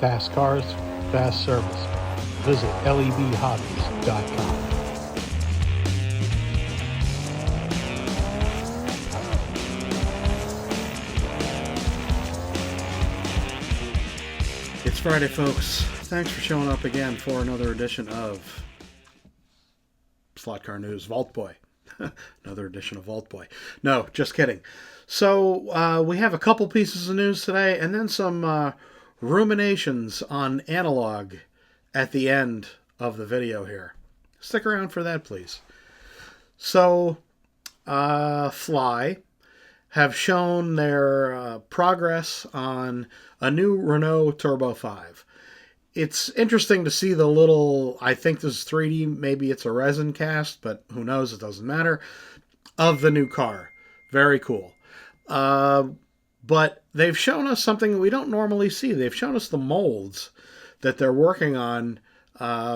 Fast cars, fast service. Visit lebhobbies.com. It's Friday, folks. Thanks for showing up again for another edition of Slot Car News Vault Boy. Another edition of Vault Boy. No, just kidding. So we have a couple pieces of news today, and then some ruminations on analog at the end of the video here. Stick around for that, please. So, Fly have shown their progress on a new Renault Turbo 5. It's interesting to see the little, I think this is 3D, maybe it's a resin cast, but who knows, it doesn't matter, of the new car. Very cool. But they've shown us something we don't normally see. They've shown us the molds that they're working on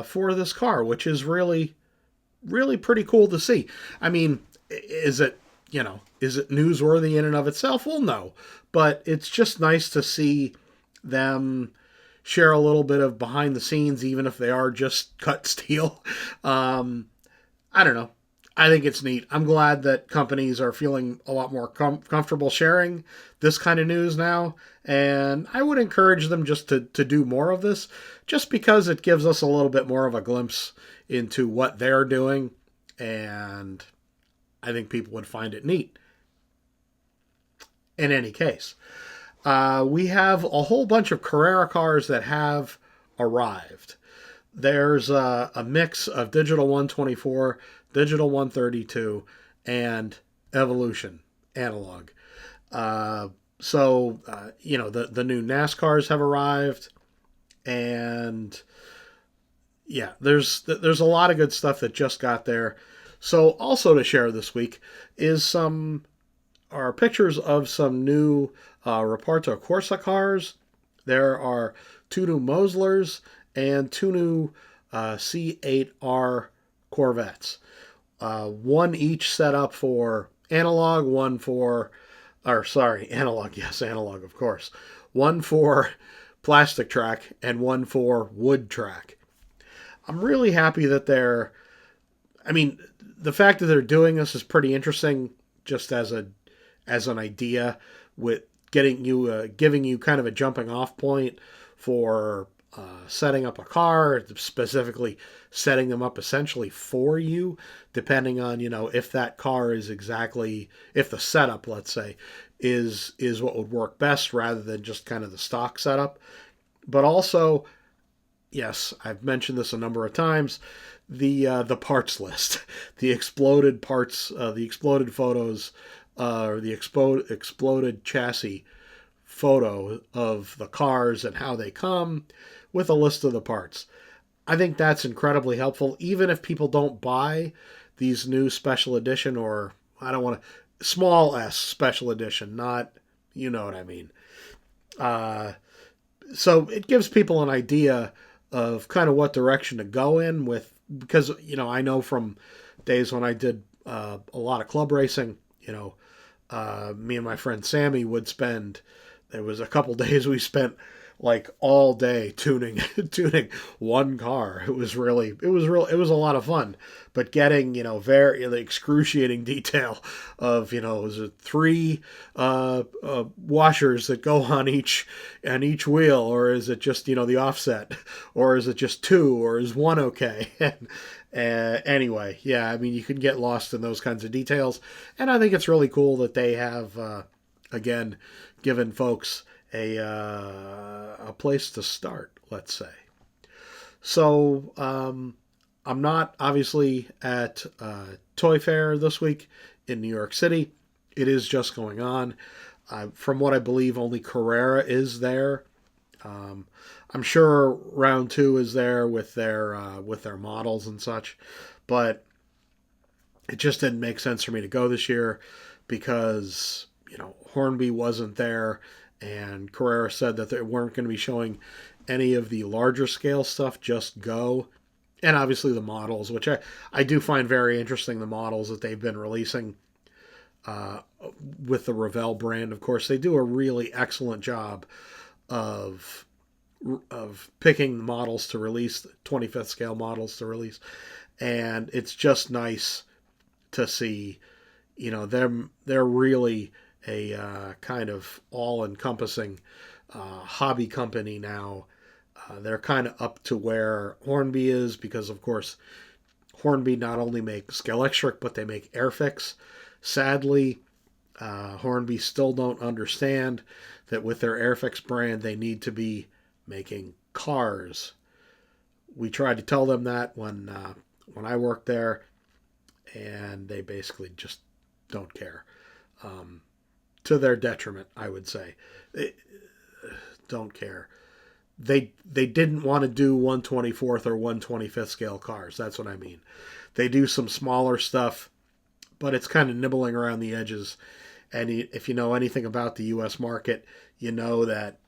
for this car, which is really, really pretty cool to see. I mean, is it newsworthy in and of itself? Well, no. But it's just nice to see them share a little bit of behind the scenes, even if they are just cut steel. I don't know. I think it's neat. I'm glad that companies are feeling a lot more comfortable sharing this kind of news now. And I would encourage them just to do more of this, just because it gives us a little bit more of a glimpse into what they're doing. And I think people would find it neat. In any case, we have a whole bunch of Carrera cars that have arrived. There's a mix of Digital 124, Digital 132, and Evolution analog. The new NASCARs have arrived, and yeah, there's a lot of good stuff that just got there. So also to share this week is are pictures of some new Raparto Corsa cars. There are 2 new Moslers and 2 new C8R Corvettes. One each set up for analog, analog, of course. One for plastic track and one for wood track. I'm really happy that the fact that they're doing this is pretty interesting, just as an idea, with giving you kind of a jumping off point for setting up a car, specifically setting them up essentially for you, depending on, if that car is if the setup, let's say, is what would work best rather than just kind of the stock setup. But also, yes, I've mentioned this a number of times, the parts list, the exploded parts, the exploded photos, or the exploded chassis photo of the cars and how they come with a list of the parts. I think that's incredibly helpful, even if people don't buy these new special edition, or small s special edition, not, you know what I mean. So it gives people an idea of kind of what direction to go in with, because, I know from days when I did a lot of club racing, me and my friend Sammy would there was a couple days we spent like all day tuning one car. It was a lot of fun, but getting, very the excruciating detail of, is it 3 washers that go on each wheel, or is it just, the offset, or is it just 2, or is 1 okay? Anyway, yeah, you can get lost in those kinds of details, and I think it's really cool that they have, again, given folks a place to start, let's say. So, I'm not obviously at Toy Fair this week in New York City. It is just going on. From what I believe, only Carrera is there. I'm sure Round 2 is there with their models and such, but it just didn't make sense for me to go this year because, Hornby wasn't there, and Carrera said that they weren't going to be showing any of the larger scale stuff, just Go. And obviously the models, which I do find very interesting, the models that they've been releasing with the Revell brand. Of course, they do a really excellent job of picking models to release, 25th scale models to release, and it's just nice to see, them. They're really a kind of all-encompassing hobby company now. They're kind of up to where Hornby is because, of course, Hornby not only makes Scalextric, but they make Airfix. Sadly, Hornby still don't understand that with their Airfix brand, they need to be making cars. We tried to tell them that when I worked there, and they basically just don't care. To their detriment, I would say. They don't care. They didn't want to do 124th or 125th scale cars. That's what I mean. They do some smaller stuff, but it's kind of nibbling around the edges. And if you know anything about the U.S. market, you know that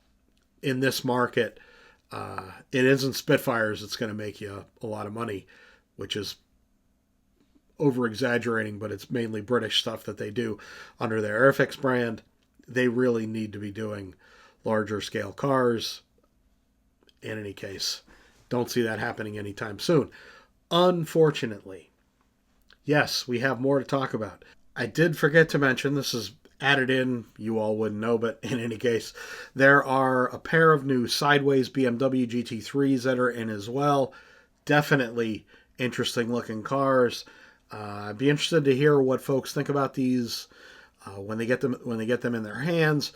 in this market, it isn't Spitfires that's going to make you a lot of money, which is over exaggerating, but it's mainly British stuff that they do under their Airfix brand. They really need to be doing larger scale cars. In any case, don't see that happening anytime soon. Unfortunately, yes, we have more to talk about. I did forget to mention, this is added in, you all wouldn't know, but in any case, there are a pair of new sideways BMW GT3s that are in as well. Definitely interesting looking cars. I'd be interested to hear what folks think about these when they get them in their hands.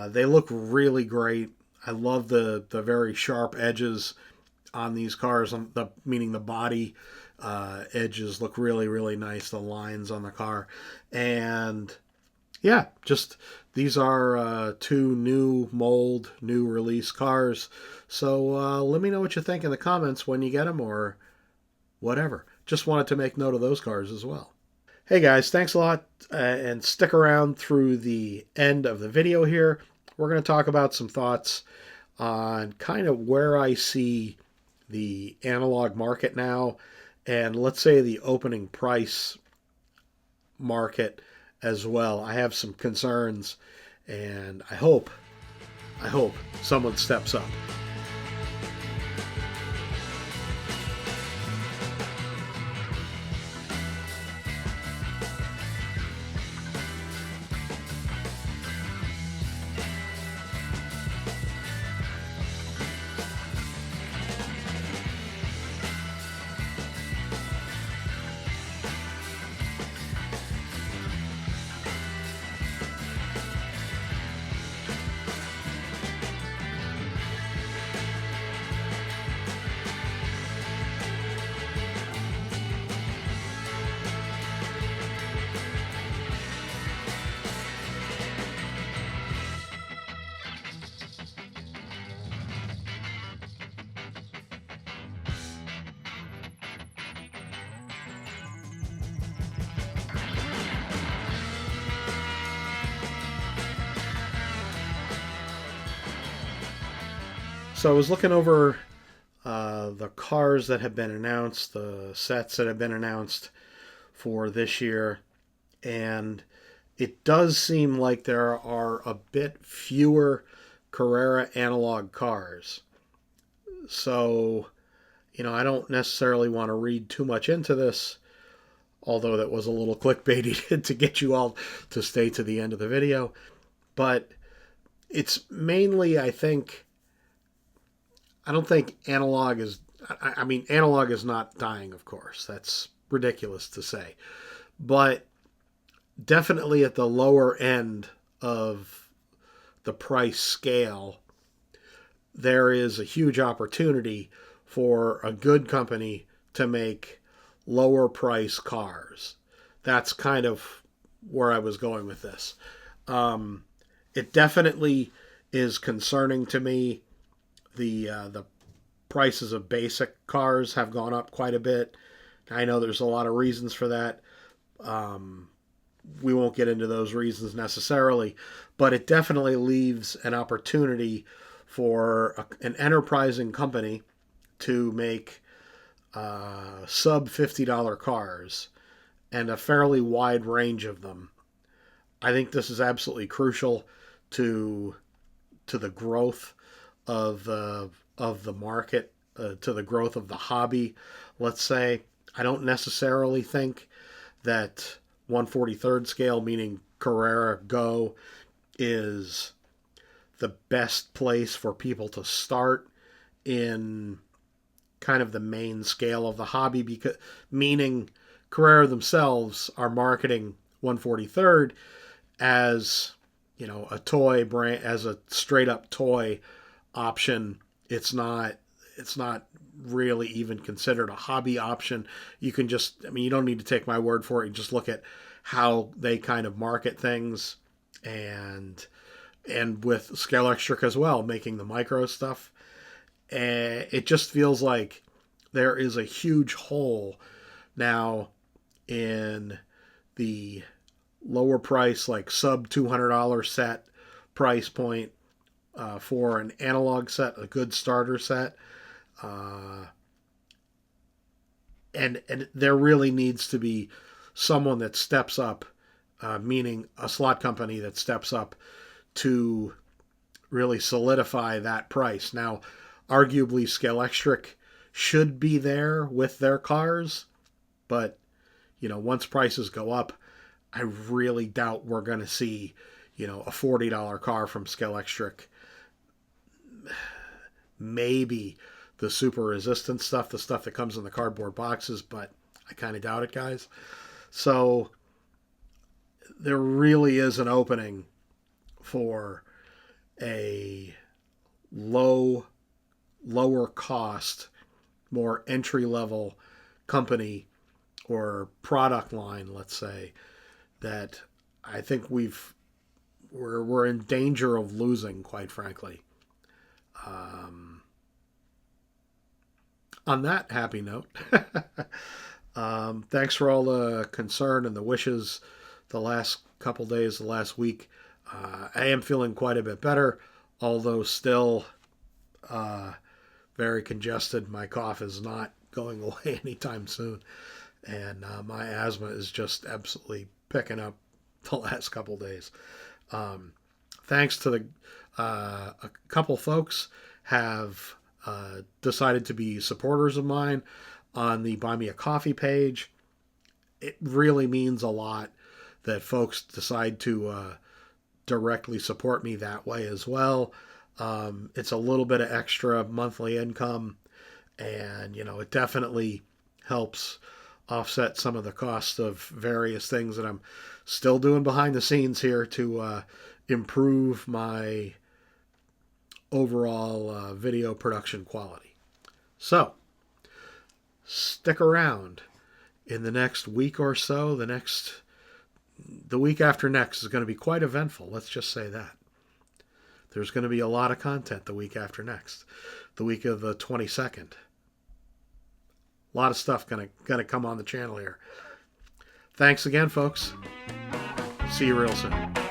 They look really great. I love the very sharp edges on these cars. Meaning the body edges look really, really nice. The lines on the car, and yeah, just these are two new mold, new release cars. So let me know what you think in the comments when you get them or whatever. Just wanted to make note of those cars as well. Hey guys, thanks a lot, and stick around through the end of the video here. We're going to talk about some thoughts on kind of where I see the analog market now, and let's say the opening price market as well. I have some concerns, and I hope someone steps up. So I was looking over the cars that have been announced, the sets that have been announced for this year, and it does seem like there are a bit fewer Carrera analog cars. So, I don't necessarily want to read too much into this, although that was a little clickbaity to get you all to stay to the end of the video. But it's mainly, I don't think analog is. I mean, analog is not dying, of course. That's ridiculous to say. But definitely at the lower end of the price scale, there is a huge opportunity for a good company to make lower price cars. That's kind of where I was going with this. It definitely is concerning to me. The prices of basic cars have gone up quite a bit. I know there's a lot of reasons for that. We won't get into those reasons necessarily, but it definitely leaves an opportunity for an enterprising company to make sub $50 cars and a fairly wide range of them. I think this is absolutely crucial to the growth of the market, to the growth of the hobby. Let's say I don't necessarily think that 1/43rd scale, meaning Carrera Go, is the best place for people to start in kind of the main scale of the hobby, because meaning Carrera themselves are marketing 1/43rd as, you know, a toy brand, as a straight up toy option. It's not really even considered a hobby option. You can just, I mean, you don't need to take my word for it. You just look at how they kind of market things, and with Scalextric as well, making the micro stuff. And it just feels like there is a huge hole now in the lower price, like sub $200 set price point, for an analog set, a good starter set. And there really needs to be someone that steps up, meaning a slot company that steps up to really solidify that price. Now, arguably, Scalextric should be there with their cars, but, you know, once prices go up, I really doubt we're going to see, you know, a $40 car from Scalextric. Maybe the super resistant stuff, the stuff that comes in the cardboard boxes, but I kind of doubt it, guys. So there really is an opening for a lower cost, more entry level company or product line, let's say, that I think we're in danger of losing, quite frankly. On that happy note, thanks for all the concern and the wishes the last couple days, the last week. I am feeling quite a bit better, although still very congested. My cough is not going away anytime soon, and my asthma is just absolutely picking up the last couple days. Thanks to a couple folks have decided to be supporters of mine on the Buy Me a Coffee page. It really means a lot that folks decide to directly support me that way as well. It's a little bit of extra monthly income, and, you know, it definitely helps offset some of the cost of various things that I'm still doing behind the scenes here to improve my overall video production quality. So, stick around. In the next week or so, the week after next is going to be quite eventful. Let's just say that. There's going to be a lot of content the week after next. The week of the 22nd. A lot of stuff going to come on the channel here. Thanks again, folks. See you real soon.